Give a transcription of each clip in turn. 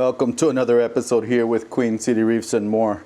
Welcome to another episode here with Queen City Reefs and more.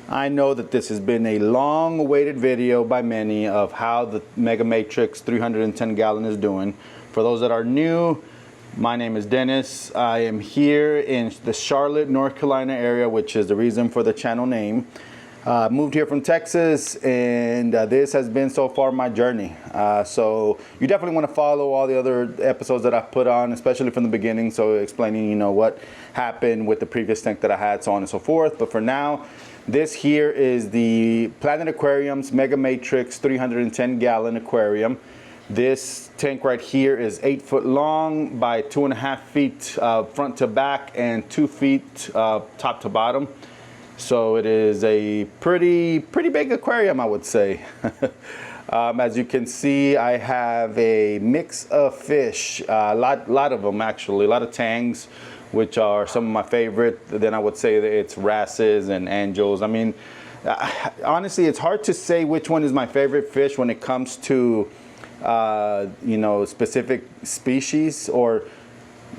I know that this has been a long awaited video by many of how the Mega Matrix 310 gallon is doing. For those that are new, my name is Dennis. I am here in the Charlotte, North Carolina area, which is the reason for the channel name. Moved here from Texas, and this has been so far my journey. So you definitely want to follow all the other episodes that I've put on, especially from the beginning, so explaining, you know, what happened with the previous tank that I had, so on and so forth. But for now, this here is the Planet Aquariums Mega Matrix 310 gallon aquarium. This tank right here is 8 foot long by 2.5 feet front to back and 2 feet top to bottom. So it is a pretty big aquarium, I would say. As you can see, I have a mix of fish, a lot of them actually, a lot of tangs, which are some of my favorite. Then I would say that it's wrasses and angels. I mean, honestly, it's hard to say which one is my favorite fish when it comes to, you know, specific species, or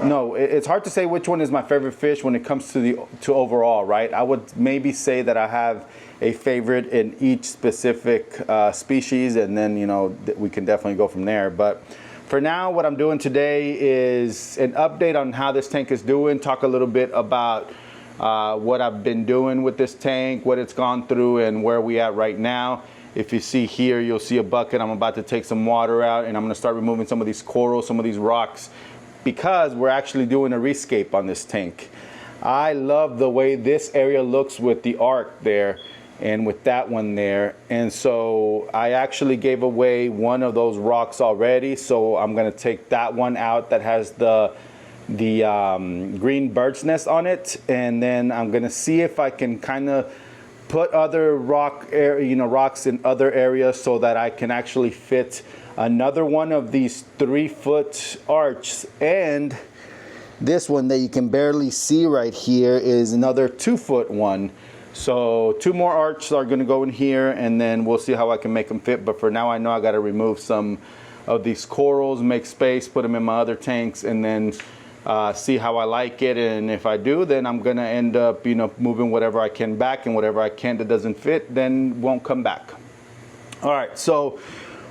no, it's hard to say which one is my favorite fish when it comes to overall, right? I would maybe say that I have a favorite in each specific species, and then, you know, we can definitely go from there. But for now, what I'm doing today is an update on how this tank is doing, talk a little bit about what I've been doing with this tank, what it's gone through, and where we at right now. If you see here, you'll see a bucket. I'm about to take some water out, and I'm gonna start removing some of these corals, some of these rocks, because we're actually doing a rescape on this tank. I love the way this area looks with the arc there and with that one there. And so I actually gave away one of those rocks already. So I'm gonna take that one out that has the green bird's nest on it. And then I'm gonna see if I can kind of put other rocks in other areas so that I can actually fit another one of these 3-foot arches, and this one that you can barely see right here is another 2-foot one. So 2 more arches are going to go in here, and then we'll see how I can make them fit. But for now, I know I got to remove some of these corals, make space, put them in my other tanks, and then see how I like it. And if I do, then I'm going to end up, you know, moving whatever I can back, and whatever I can that doesn't fit then won't come back. All right, so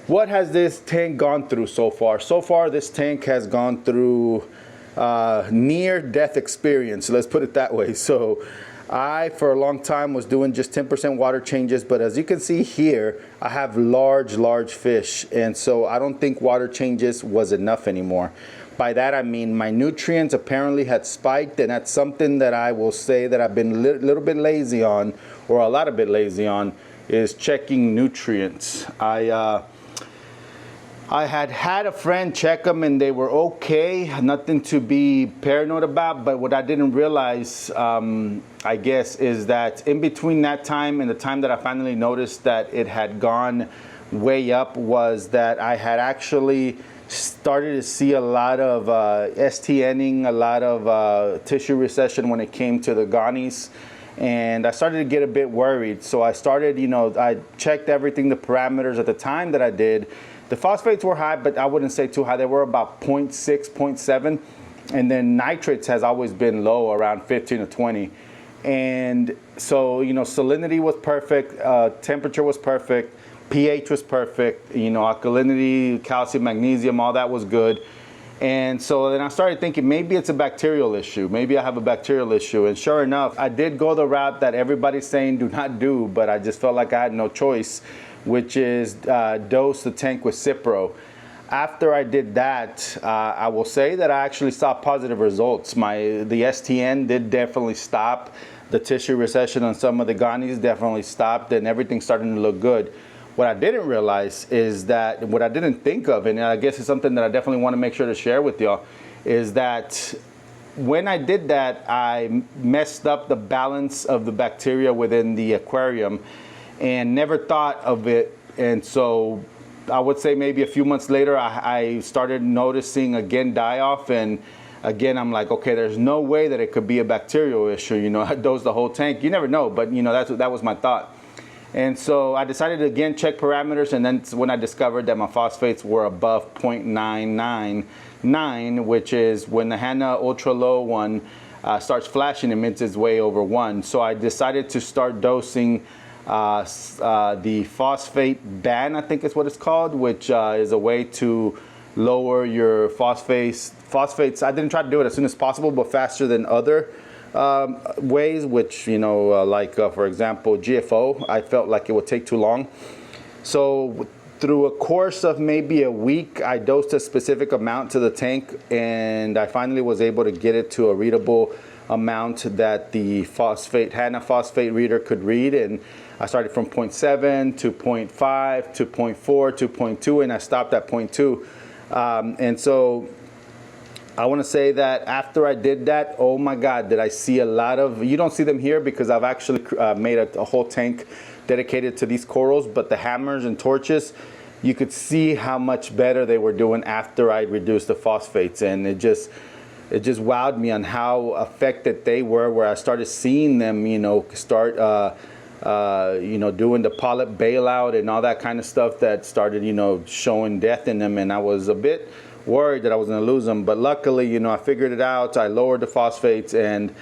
what has this tank gone through so far? So far, this tank has gone through near-death experience. Let's put it that way. So I, for a long time, was doing just 10% water changes. But as you can see here, I have large fish. And so I don't think water changes was enough anymore. By that, I mean my nutrients apparently had spiked. And that's something that I will say that I've been a little bit lazy on, or a lot of bit lazy on, is checking nutrients. I had a friend check them, and they were okay, nothing to be paranoid about. But what I didn't realize, I guess, is that in between that time and the time that I finally noticed that it had gone way up, was that I had actually started to see a lot of STNing, a lot of tissue recession when it came to the gonnies. And I started to get a bit worried. So I started, you know, I checked everything, the parameters at the time that I did. The phosphates were high, but I wouldn't say too high. They were about 0.6, 0.7. And then nitrates has always been low, around 15 to 20. And so, you know, salinity was perfect, temperature was perfect, pH was perfect, you know, alkalinity, calcium, magnesium, all that was good. And so then I started thinking, maybe it's a bacterial issue. Maybe I have a bacterial issue. And sure enough, I did go the route that everybody's saying do not do, but I just felt like I had no choice, which is dose the tank with Cipro. After I did that, I will say that I actually saw positive results. The STN did definitely stop. The tissue recession on some of the gonnies definitely stopped, and everything starting to look good. What I didn't realize is that, what I didn't think of, and I guess it's something that I definitely want to make sure to share with y'all, is that when I did that, I messed up the balance of the bacteria within the aquarium and never thought of it. And so I would say maybe a few months later, I started noticing again die-off, and again, I'm like, okay, there's no way that it could be a bacterial issue. You know, I dosed the whole tank. You never know, but you know, that was my thought. And so I decided to again check parameters, and then when I discovered that my phosphates were above 0.999, which is when the Hanna ultra low one starts flashing, it means it's way over 1. So I decided to start dosing the phosphate ban, I think is what it's called, which is a way to lower your phosphates. I didn't try to do it as soon as possible, but faster than other ways, which, you know, for example, GFO, I felt like it would take too long. So through a course of maybe a week, I dosed a specific amount to the tank, and I finally was able to get it to a readable amount that the HANA phosphate reader could read. And I started from 0.7 to 0.5 to 0.4 to 0.2, and I stopped at 0.2. And so I want to say that after I did that, oh my God, did I see a lot of, you don't see them here because I've actually made a whole tank dedicated to these corals, but the hammers and torches, you could see how much better they were doing after I reduced the phosphates. And it just wowed me on how effective they were, where I started seeing them, you know, start you know, doing the polyp bailout and all that kind of stuff that started, you know, showing death in them. And I was a bit worried that I was going to lose them, but luckily, you know, I figured it out. I lowered the phosphates, and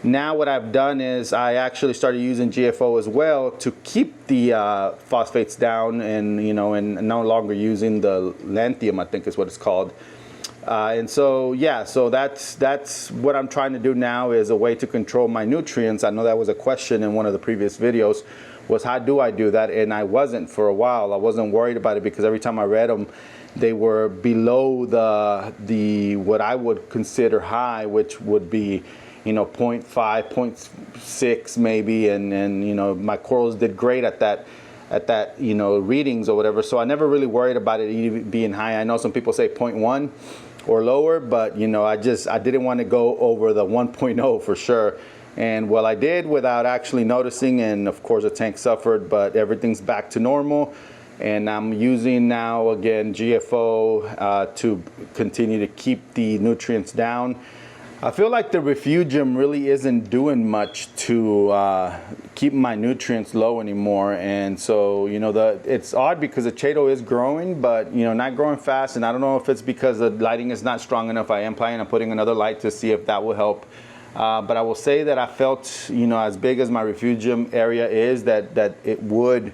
now what I've done is I actually started using GFO as well to keep the phosphates down, and, you know, and no longer using the lanthium, I think is what it's called. And so, yeah, so that's what I'm trying to do now, is a way to control my nutrients. I know that was a question in one of the previous videos, was how do I do that? And I wasn't for a while. I wasn't worried about it because every time I read them, they were below the what I would consider high, which would be, you know, 0.5, 0.6 maybe, and you know, my corals did great at that, you know, readings or whatever. So I never really worried about it even being high. I know some people say 0.1 or lower, but you know, I didn't want to go over the 1.0 for sure. And well, I did without actually noticing, and of course the tank suffered, but everything's back to normal. And I'm using now again GFO to continue to keep the nutrients down. I feel like the refugium really isn't doing much to keep my nutrients low anymore. And so, you know, it's odd because the chaeto is growing, but, you know, not growing fast. And I don't know if it's because the lighting is not strong enough. I am planning on putting another light to see if that will help. But I will say that I felt, you know, as big as my refugium area is, that it would,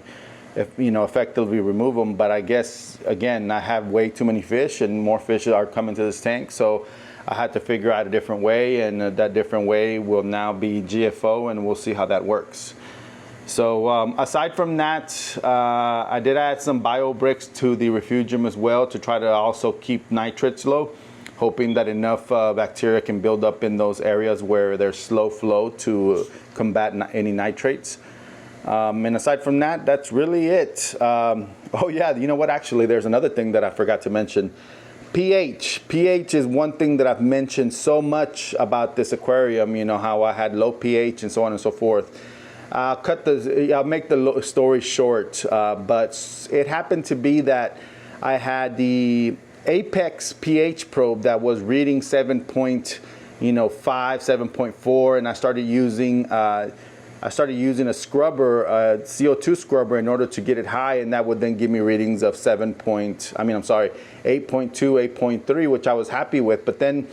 you know, effectively remove them. But I guess, again, I have way too many fish, and more fish are coming to this tank. So I had to figure out a different way, and that different way will now be GFO, and we'll see how that works. So aside from that, I did add some bio bricks to the refugium as well to try to also keep nitrates low, hoping that enough bacteria can build up in those areas where there's slow flow to combat any nitrates. And aside from that, that's really it. Oh yeah, you know what, actually there's another thing that I forgot to mention. pH is one thing that I've mentioned so much about this aquarium, you know, how I had low pH and so on and so forth. I'll make the story short, but it happened to be that I had the Apex pH probe that was reading 7.5, 7.4, and I started using a scrubber, a CO2 scrubber, in order to get it high, and that would then give me readings of 8.2, 8.3, which I was happy with. But then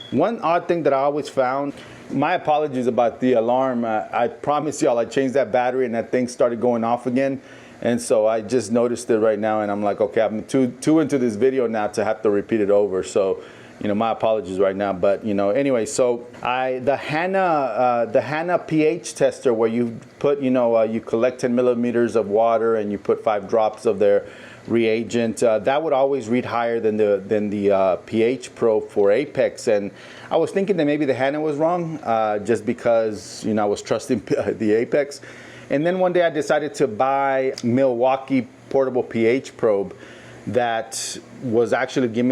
one odd thing that I always found, my apologies about the alarm. I promise y'all I changed that battery and that thing started going off again. And so I just noticed it right now, and I'm like, okay, I'm too into this video now to have to repeat it over. So, you know, my apologies right now. But, you know, anyway, so the HANA pH tester, where you put, you collect 10 millimeters of water and you put 5 drops of their reagent, that would always read higher than the pH probe for Apex. And I was thinking that maybe the HANA was wrong, just because, you know, I was trusting the Apex. And then one day I decided to buy Milwaukee portable pH probe that was actually giving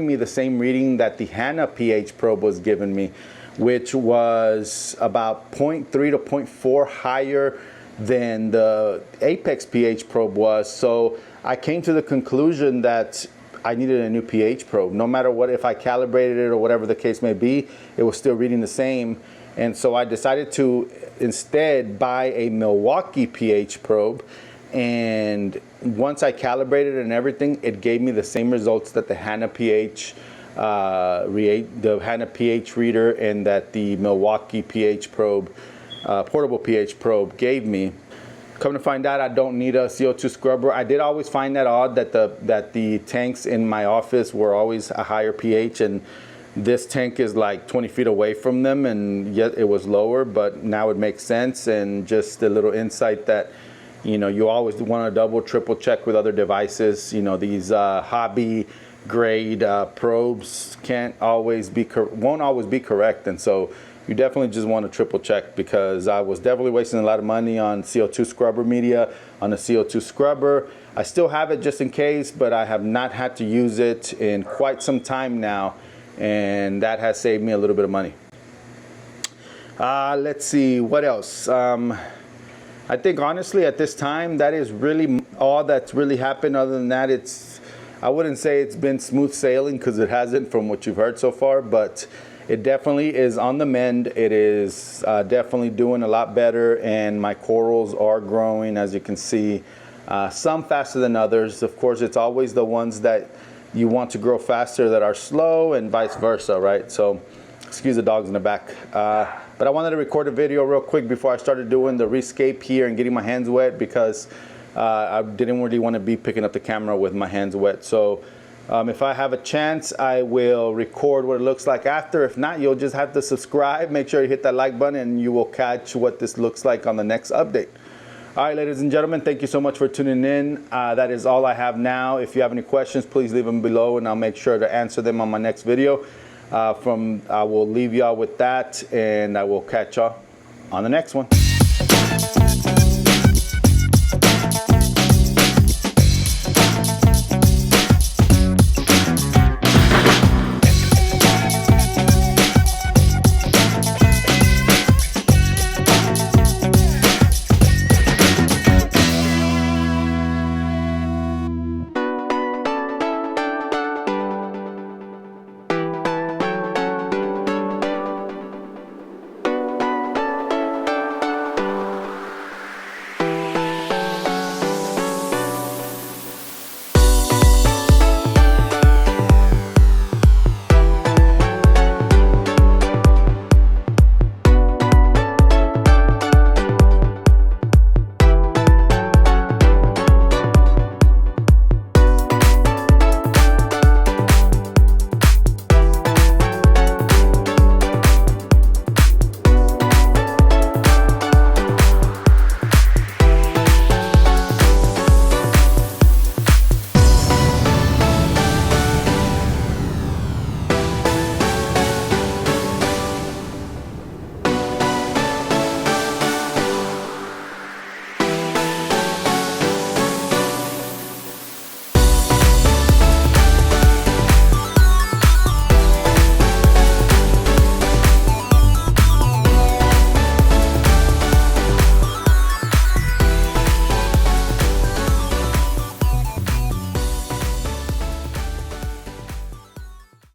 me the same reading that the HANA pH probe was giving me, which was about 0.3 to 0.4 higher than the Apex pH probe was. So I came to the conclusion that I needed a new pH probe. No matter what, if I calibrated it or whatever the case may be, it was still reading the same. And so I decided to instead buy a Milwaukee pH probe. And once I calibrated it and everything, it gave me the same results that the HANA pH the Hannah pH reader and that the Milwaukee pH probe, portable pH probe gave me. Come to find out, I don't need a CO2 scrubber. I did always find that odd that the tanks in my office were always a higher pH, and this tank is like 20 feet away from them, and yet it was lower, but now it makes sense. And just a little insight that, you know, you always want to double, triple check with other devices. You know, these hobby grade probes won't always be correct, and so you definitely just want to triple check, because I was definitely wasting a lot of money on CO2 scrubber media, on a CO2 scrubber. I still have it just in case, but I have not had to use it in quite some time now, and that has saved me a little bit of money. Let's see, what else? I think honestly at this time, that is really all that's really happened. Other than that, I wouldn't say it's been smooth sailing, because it hasn't from what you've heard so far, but it definitely is on the mend. It is definitely doing a lot better, and my corals are growing, as you can see, some faster than others. Of course, it's always the ones that you want to grow faster that are slow, and vice versa, right? So excuse the dogs in the back. But I wanted to record a video real quick before I started doing the Rescape here and getting my hands wet, because I didn't really want to be picking up the camera with my hands wet. So if I have a chance, I will record what it looks like after. If not, you'll just have to subscribe. Make sure you hit that like button, and you will catch what this looks like on the next update. All right, ladies and gentlemen, thank you so much for tuning in. That is all I have now. If you have any questions, please leave them below, and I'll make sure to answer them on my next video. I will leave y'all with that, and I will catch y'all on the next one.